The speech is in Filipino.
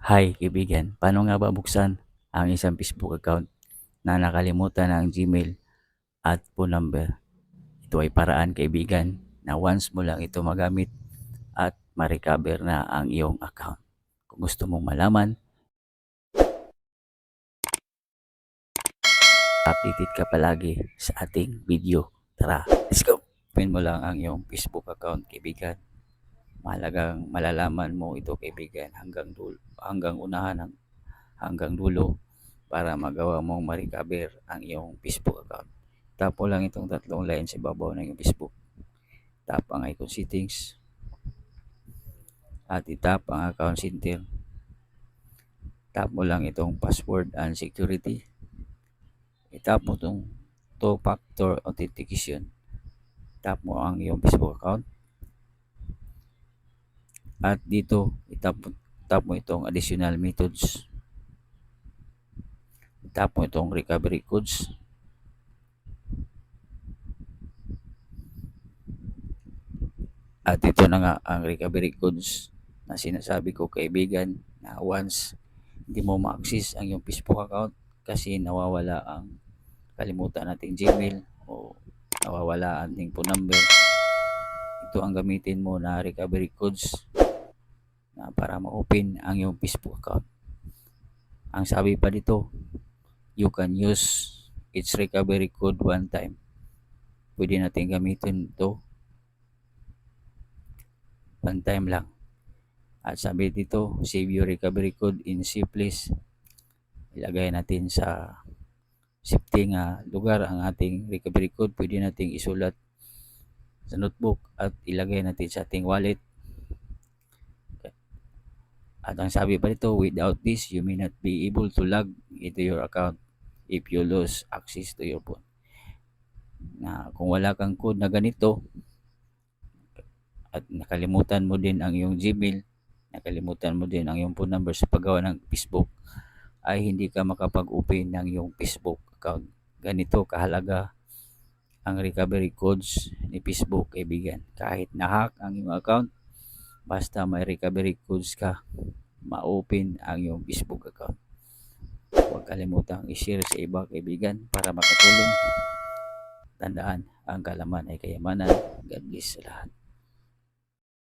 Hi kaibigan, paano nga ba buksan ang isang Facebook account na nakalimutan ang Gmail at phone number? Ito ay paraan kaibigan na once mo lang ito magamit at ma-recover na ang iyong account. Kung gusto mong malaman, updated ka palagi sa ating video. Tara, let's go! Open mo lang ang iyong Facebook account kaibigan. Mahalagang malalaman mo ito kaibigan hanggang unahan hanggang dulo para magawa mong ma-recover ang iyong Facebook account. Tap mo lang itong tatlong line sa ibabaw ng iyong Facebook. Tap ang icon settings at itap ang account center. Tap mo lang itong password and security. Itap mo itong two-factor authentication. Tap mo ang iyong Facebook account. At dito, tap mo itong additional methods. Tap mo itong recovery codes. At ito na nga ang recovery codes na sinasabi ko kaibigan, na once hindi mo ma-access ang iyong Facebook account kasi nawawala ang kalimutan nating Gmail o nawawala ang ating phone number, ito ang gamitin mo na recovery codes na para ma-open ang iyong Facebook account. Ang sabi pa dito, you can use its recovery code one time. Pwede natin gamitin ito one time lang. At sabi dito, save your recovery code in safe place. Ilagay natin sa safety nga lugar ang ating recovery code. Pwede nating isulat sa notebook at ilagay natin sa ating wallet. At ang sabi pa dito, without this, you may not be able to log into your account if you lose access to your phone. Na kung wala kang code na ganito at nakalimutan mo din ang iyong Gmail, nakalimutan mo din ang iyong phone number sa paggawa ng Facebook, ay hindi ka makapag-open ng iyong Facebook account. Ganito kahalaga ang recovery codes ni Facebook kaibigan. Kahit na-hack ang iyong account, basta may recovery codes ka, ma-open ang iyong Facebook account. Huwag kalimutang i-share sa iba kaibigan para makatulong. Tandaan, ang kalaman ay kayamanan. God bless sa lahat.